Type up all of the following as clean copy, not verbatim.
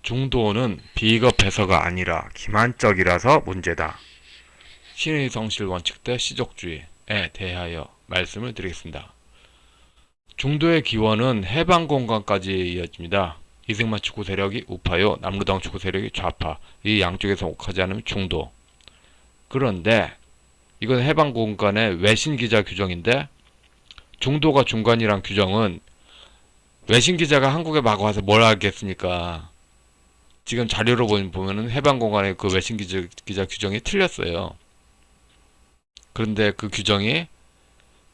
중도는 비겁해서가 아니라 기만적이라서 문제다. 신의 성실 원칙 대 시족주의에 대하여 말씀을 드리겠습니다. 중도의 기원은 해방 공간까지 이어집니다. 이승만 축구 세력이 우파요, 남루당 축구 세력이 좌파, 이 양쪽에서 옥하지 않으면 중도. 그런데 이건 해방 공간의 외신 기자 규정인데, 중도가 중간이란 규정은 외신 기자가 한국에 막 와서 뭘 하겠습니까? 지금 자료로 보면은 해방 공간의 그 외신 기자 규정이 틀렸어요. 그런데 그 규정이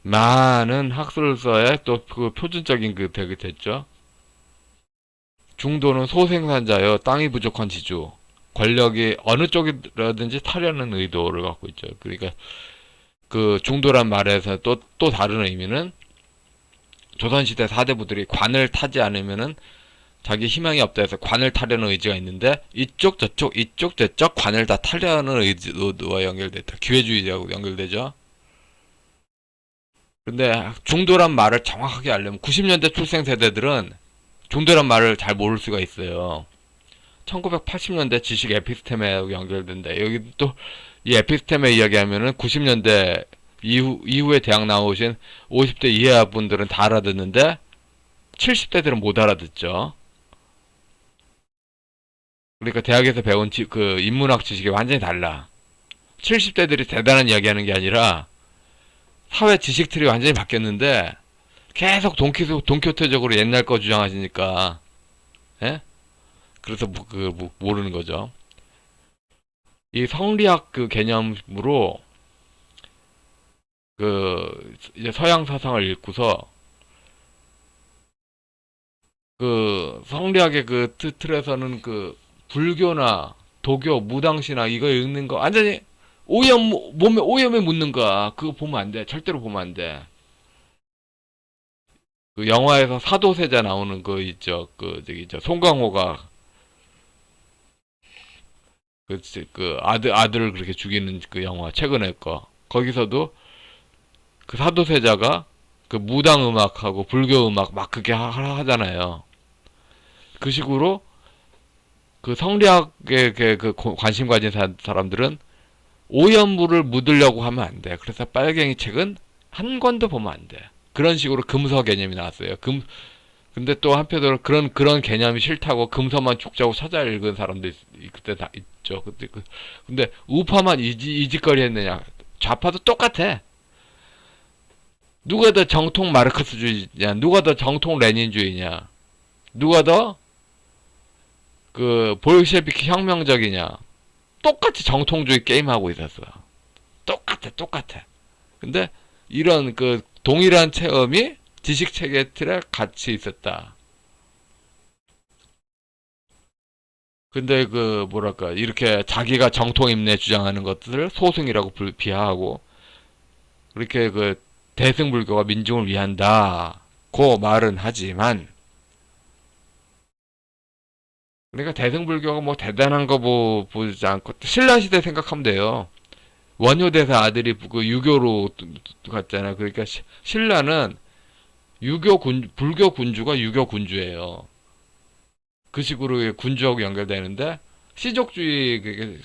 많은 학술서에 또 그 표준적인 그 되게 됐죠. 중도는 소생산자여 땅이 부족한 지주. 권력이 어느 쪽이라든지 타려는 의도를 갖고 있죠. 그러니까 그 중도란 말에서 또 다른 의미는 조선시대 사대부들이 관을 타지 않으면은 자기 희망이 없다 해서 관을 타려는 의지가 있는데, 이쪽 저쪽 관을 다 타려는 의지와 연결됐다. 기회주의하고 연결되죠. 근데 중도란 말을 정확하게 알려면 90년대 출생 세대들은 중도란 말을 잘 모를 수가 있어요. 1980년대 지식 에피스테메하고 연결된다. 여기 또 이 에피스테메 이야기하면은 90년대 이후에 대학 나오신 50대 이하 분들은 다 알아듣는데 70대들은 못 알아듣죠. 그러니까 대학에서 배운 그 인문학 지식이 완전히 달라. 70대들이 대단한 이야기하는 게 아니라 사회 지식 틀이 완전히 바뀌었는데 계속 돈키호테적으로 옛날 거 주장하시니까, 예? 그래서 모르는 거죠. 이 성리학 그 개념으로 그 이제 서양 사상을 읽고서 그 성리학의 그 틀에서는 그 불교나 도교, 무당신앙 이거 읽는 거 완전히 몸에 오염에 묻는 거야. 그거 보면 안 돼. 절대로 보면 안 돼. 그 영화에서 사도세자 나오는 거 있죠. 그 저기 송강호가 그 아들을 그렇게 죽이는 그 영화 최근에 거. 거기서도 그 사도세자가 그 무당 음악하고 불교 음악 막 그게 하잖아요. 그 식으로 그 성리학에 그 관심 가진 사람들은 오염물을 묻으려고 하면 안 돼. 그래서 빨갱이 책은 한 권도 보면 안 돼. 그런 식으로 금서 개념이 나왔어요. 근데 또 한편으로 그런 개념이 싫다고 금서만 죽자고 찾아 읽은 사람도 그때 다 있죠. 근데 우파만 이짓거리 했느냐? 좌파도 똑같아. 누가 더 정통 마르크스주의냐? 누가 더 정통 레닌주의냐? 누가 더 그 볼셰비키 혁명적이냐? 똑같이 정통주의 게임하고 있었어. 똑같아. 근데 이런 그 동일한 체험이 지식 체계 틀에 같이 있었다. 근데 그 뭐랄까 이렇게 자기가 정통 임내 주장하는 것들을 소승이라고 비하하고, 그렇게 그 대승불교가 민중을 위한다고 말은 하지만, 그러니까 대승불교가 뭐 대단한 거 보지 않고 신라시대 생각하면 돼요. 원효대사 아들이 그 유교로 갔잖아요. 그러니까 신라는 불교 군주가 유교 군주예요. 그 식으로 군주하고 연결되는데, 시족주의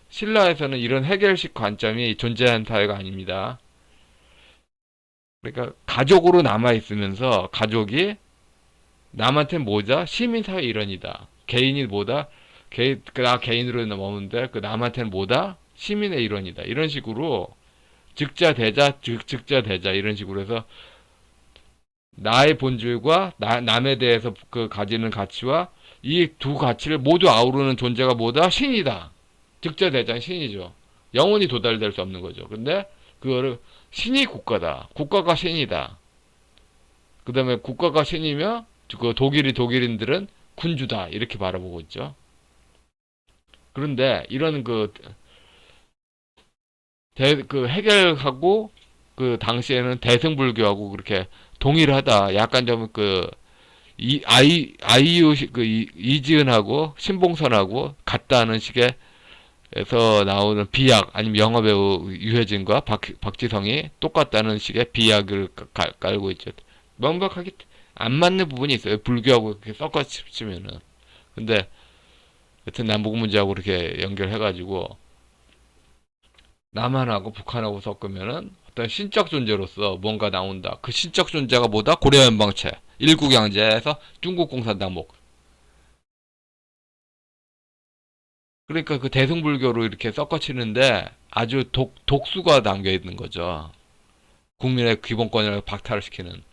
신라에서는 이런 해결식 관점이 존재하는 사회가 아닙니다. 그러니까 가족으로 남아 있으면서 가족이 남한테 뭐다? 시민사회 일원이다. 개인이 뭐다? 나 개인으로 머무는데 그 남한테는 뭐다? 시민의 일원이다. 이런 식으로 즉자대자 이런 식으로 해서 나의 본질과 남에 대해서 그 가지는 가치와 이 두 가치를 모두 아우르는 존재가 뭐다? 신이다. 즉자대장 신이죠. 영원히 도달될 수 없는 거죠. 근데 그거를 신이 국가다. 국가가 신이다. 그 다음에 국가가 신이며 그 독일인들은 군주다. 이렇게 바라보고 있죠. 그런데 이런 그 해결하고 그 당시에는 대승불교하고 그렇게 동일하다. 약간 좀 아이유 이지은하고 신봉선하고 같다는 식의 에서 나오는 비약, 아니면 영화배우 유해진과 박지성이 똑같다는 식의 비약을 깔고 있죠. 명백하게 안 맞는 부분이 있어요. 불교하고 이렇게 섞어 치면은. 근데 여튼 남북 문제하고 이렇게 연결해가지고 남한하고 북한하고 섞으면은 어떤 신적 존재로서 뭔가 나온다. 그 신적 존재가 뭐다? 고려연방체, 일국양제에서 중국 공산당목. 그러니까 그 대승불교로 이렇게 섞어치는데 아주 독수가 담겨 있는 거죠. 국민의 기본권을 박탈을 시키는.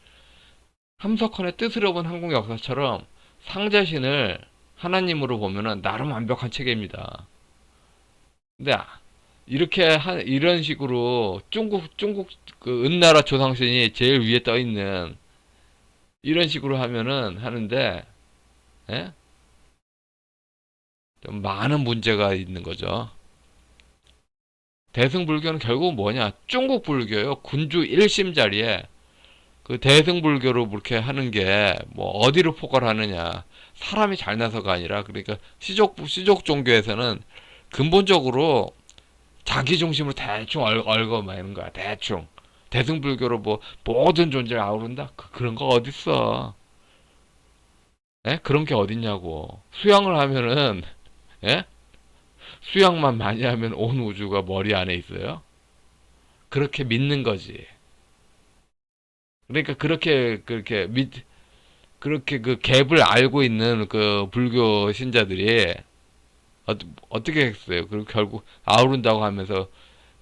함석헌의 뜻을 업은 한국 역사처럼 상자신을 하나님으로 보면은 나름 완벽한 체계입니다. 근데 이렇게 이런 식으로 중국 그 은나라 조상신이 제일 위에 떠 있는 이런 식으로 하면은 하는데, 예? 좀 많은 문제가 있는 거죠. 대승불교는 결국 뭐냐? 중국 불교요. 군주 1심 자리에 그 대승불교로 그렇게 하는 게 뭐 어디로 포괄하느냐? 사람이 잘나서가 아니라 그러니까 시족 종교에서는 근본적으로 자기 중심으로 대충 얽어매는 거야. 대충. 대승불교로 뭐 모든 존재를 아우른다? 그런 거 어딨어? 예? 그런 게 어딨냐고. 수양을 하면은, 예? 수양만 많이 하면 온 우주가 머리 안에 있어요? 그렇게 믿는 거지. 그러니까 그렇게 그 갭을 알고 있는 그 불교 신자들이 어떻게 했어요? 그리고 결국 아우른다고 하면서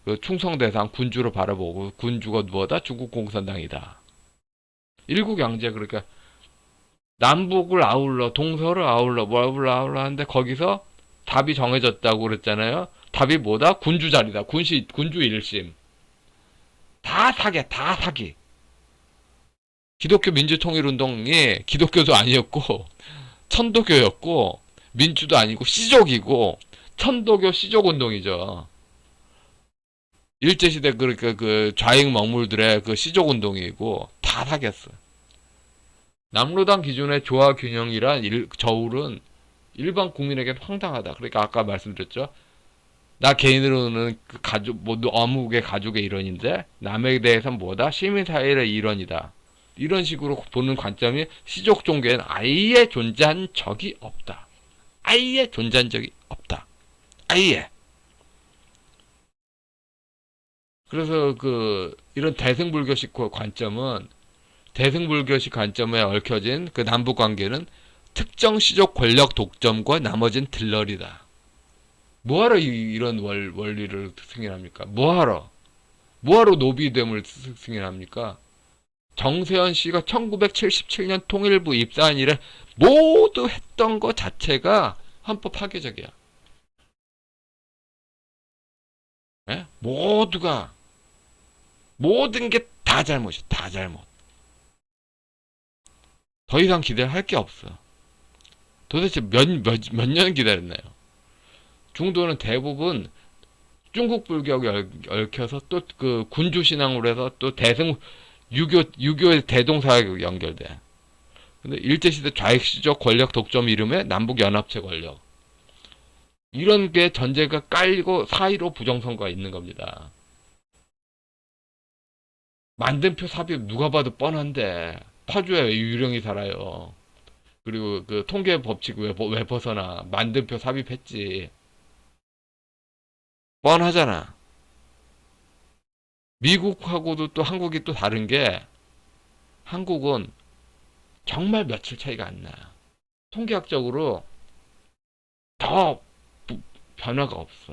그 충성대상 군주로 바라보고 군주가 누워다 중국 공산당이다. 일국양제 그러니까 남북을 아울러 동서를 아울러 뭐를 아울러 하는데 거기서 답이 정해졌다고 그랬잖아요. 답이 뭐다? 군주 자리다. 군주 일심. 다 사기, 다 사기. 기독교 민주통일운동이 기독교도 아니었고 천도교였고 민주도 아니고 시족이고 천도교 시족운동이죠. 일제시대 그 좌익 먹물들의 그 시족운동이고 다 사겼어. 남로당 기준의 조화균형이란 저울은 일반 국민에게 황당하다. 그러니까 아까 말씀드렸죠. 나 개인으로는 그 가족, 뭐, 어묵의 가족의 일원인데, 남에 대해서는 뭐다? 시민사회의 일원이다. 이런 식으로 보는 관점이 시족 종교에는 아예 존재한 적이 없다. 아예 존재한 적이 없다. 아예. 그래서 이런 대승불교식 관점은, 대승불교식 관점에 얽혀진 그 남북 관계는 특정 시족 권력 독점과 나머진 들러리다. 뭐하러 이런 원리를 승인합니까? 뭐하러 노비됨을 승인합니까? 정세현 씨가 1977년 통일부 입사한 이래 모두 했던 것 자체가 헌법 파괴적이야. 예? 모든 게 다 잘못이야. 다 잘못. 더 이상 기대할 게 없어. 도대체 몇 년 기다렸나요? 중도는 대부분 중국 불교에 얽혀서 또 그 군주 신앙으로 해서 또 유교의 대동사에 연결돼. 근데 일제시대 좌익시적 권력 독점 이름에 남북연합체 권력. 이런 게 전제가 깔리고 사이로 부정선거가 있는 겁니다. 만든표 삽입 누가 봐도 뻔한데 파주에 유령이 살아요. 그리고 그 통계 법칙 왜 벗어나? 만든표 삽입했지. 뻔하잖아. 미국하고도 또 한국이 또 다른 게 한국은 정말 며칠 차이가 안 나. 통계학적으로 더 변화가 없어.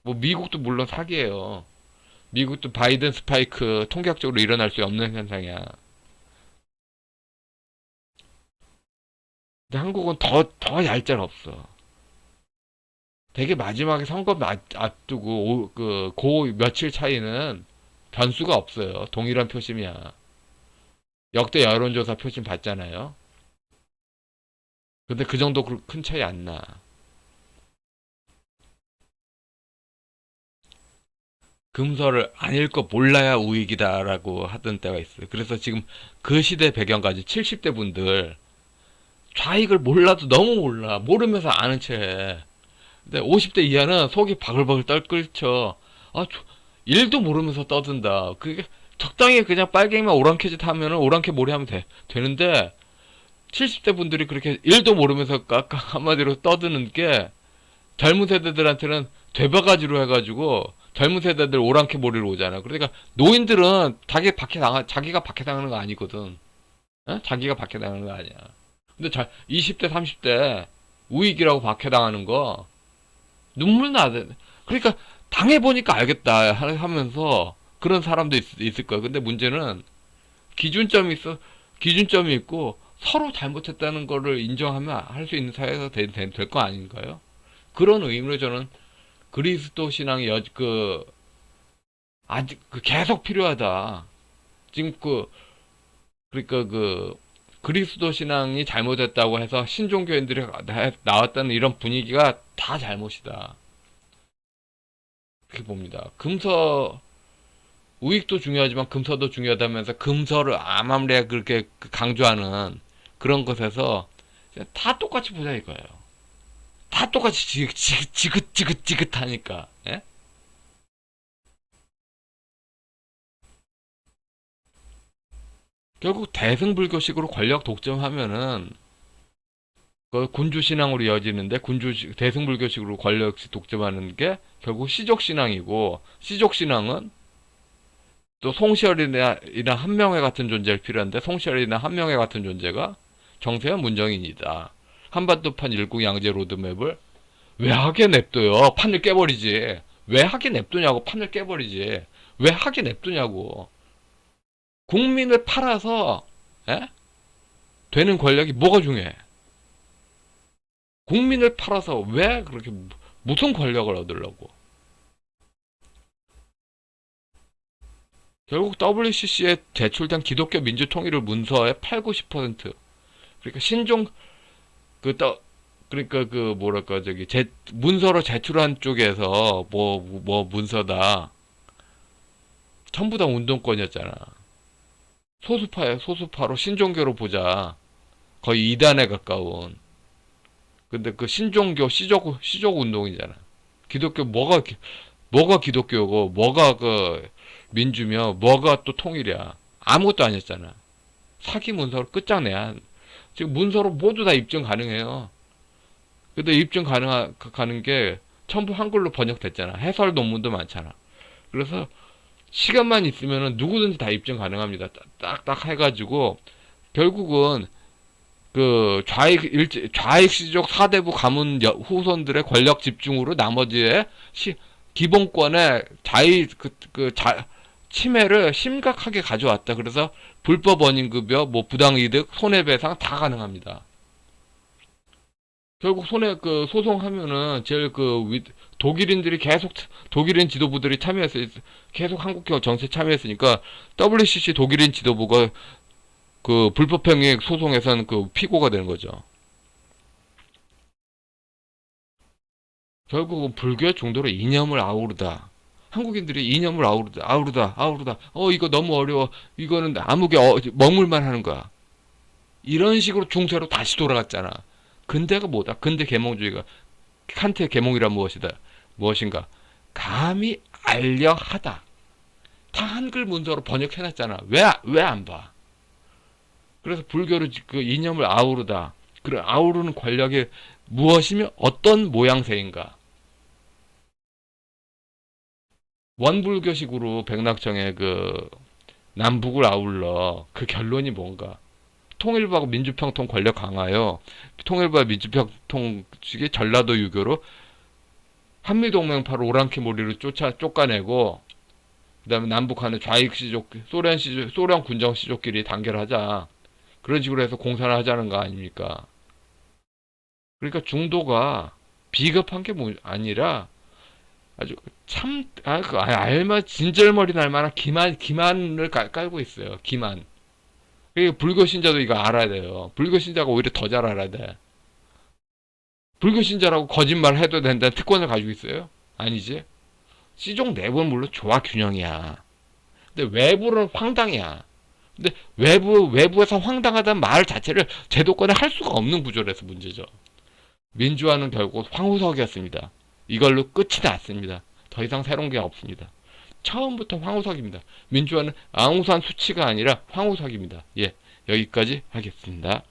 뭐 미국도 물론 사기예요. 미국도 바이든 스파이크 통계학적으로 일어날 수 없는 현상이야. 근데 한국은 더 얄짤없어. 되게 마지막에 선거 앞두고 고 며칠 차이는 변수가 없어요. 동일한 표심이야. 역대 여론조사 표심 봤잖아요. 근데 그 정도 큰 차이 안 나. 금서를 안 읽고 몰라야 우익이다라고 하던 때가 있어요. 그래서 지금 그 시대 배경까지 70대 분들 좌익을 몰라도 너무 몰라. 모르면서 아는 채 해. 근데 50대 이하는 속이 바글바글 떨끓죠. 아, 일도 모르면서 떠든다. 그게 적당히 그냥 빨갱이만 오랑캐짓 하면은 오랑캐 몰이 하면 되는데 70대 분들이 그렇게 일도 모르면서 깍깍 한마디로 떠드는 게 젊은 세대들한테는 되바가지로 해가지고 젊은 세대들 오랑캐 몰이로 오잖아. 그러니까 노인들은 자기가 박해 당하는 거 아니거든. 어? 자기가 박해 당하는 거 아니야. 근데 20대, 30대 우익이라고 박해 당하는 거 눈물 나대. 그러니까 당해보니까 알겠다 하면서 그런 사람도 있을 거야. 근데 문제는 기준점이 있어. 기준점이 있고 서로 잘못했다는 거를 인정하면 할 수 있는 사회가 될 거 아닌가요? 그런 의미로 저는 그리스도 신앙이 아직 계속 필요하다. 지금 그러니까 그리스도 신앙이 잘못했다고 해서 신종교인들이 나왔다는 이런 분위기가 다 잘못이다. 그렇게 봅니다. 우익도 중요하지만 금서도 중요하다면서 금서를 암암리에 그렇게 강조하는 그런 것에서 다 똑같이 보자 이거예요. 다 똑같이 지긋지긋하니까. 예? 결국 대승불교식으로 권력 독점하면은 그 군주신앙으로 이어지는데 대승불교식으로 권력 독점하는 게 결국 시족신앙이고 시족신앙은 또 송시열이나 한명회 같은 존재가 필요한데 송시열이나 한명회 같은 존재가 정세현 문정인이다. 한반도판 일국양제 로드맵을 왜 하게 냅둬요? 판을 깨버리지. 왜 하게 냅두냐고. 판을 깨버리지. 왜 하게 냅두냐고. 국민을 팔아서 에? 되는 권력이 뭐가 중요해? 국민을 팔아서 왜 그렇게 무슨 권력을 얻으려고? 결국 WCC에 제출된 기독교 민주통일을 문서의 8, 90% 그러니까 신종 그러니까 뭐랄까 문서로 제출한 쪽에서 뭐 문서다 전부 다 운동권이었잖아. 소수파로 신종교로 보자. 거의 이단에 가까운. 근데 그 신종교 시족 운동이잖아. 기독교 뭐가 기독교고 뭐가 민주며 뭐가 또 통일이야. 아무것도 아니었잖아. 사기 문서로 끝장내야. 지금 문서로 모두 다 입증 가능해요. 근데 입증 가는 게 전부 한글로 번역됐잖아. 해설 논문도 많잖아. 그래서 시간만 있으면은 누구든지 다 입증 가능합니다. 딱딱 해가지고 결국은 좌익 시족 사대부 가문 후손들의 권력 집중으로 나머지의 기본권의 침해를 심각하게 가져왔다. 그래서 불법 원인급여, 뭐 부당이득, 손해배상 다 가능합니다. 결국 소송하면은 제일 독일인들이 계속 독일인 지도부들이 계속 한국 정치에 참여했으니까 WCC 독일인 지도부가 불법행위 소송에서는 피고가 되는 거죠. 결국은 불교의 중도로 이념을 아우르다. 한국인들이 이념을 아우르다. 이거 너무 어려워. 이거는 아무게 머물만 하는 거야. 이런 식으로 중세로 다시 돌아갔잖아. 근대가 뭐다? 근대 계몽주의가 칸트의 계몽이란 무엇인가? 감히 알려 하다. 다 한글 문서로 번역해놨잖아. 왜 안 봐? 그래서 불교를 이념을 아우르다. 그래 아우르는 권력이 무엇이며 어떤 모양새인가? 원불교식으로 백낙정의 남북을 아울러 그 결론이 뭔가? 통일부하고 민주평통 권력 강화요. 통일부와 민주평통식이 전라도 유교로 한미동맹파를 오랑캐 몰이로 쫓아내고 그다음에 남북한의 좌익시족, 소련 군정시족끼리 단결하자. 그런 식으로 해서 공산을 하자는 거 아닙니까? 그러니까 중도가 비겁한 게 아니라 아주 알만 진절머리 날 만한 기만을 깔고 있어요. 기만. 불교 신자도 이거 알아야 돼요. 불교 신자가 오히려 더 잘 알아야 돼. 불교 신자라고 거짓말 해도 된다는 특권을 가지고 있어요? 아니지. 시종 내부는 물론 조화 균형이야. 근데 외부는 황당이야. 근데 외부에서 황당하다는 말 자체를 제도권에 할 수가 없는 구조라서 문제죠. 민주화는 결국 황후석이었습니다. 이걸로 끝이 났습니다. 더 이상 새로운 게 없습니다. 처음부터 황후석입니다. 민주화는 앙우산 수치가 아니라 황후석입니다. 예, 여기까지 하겠습니다.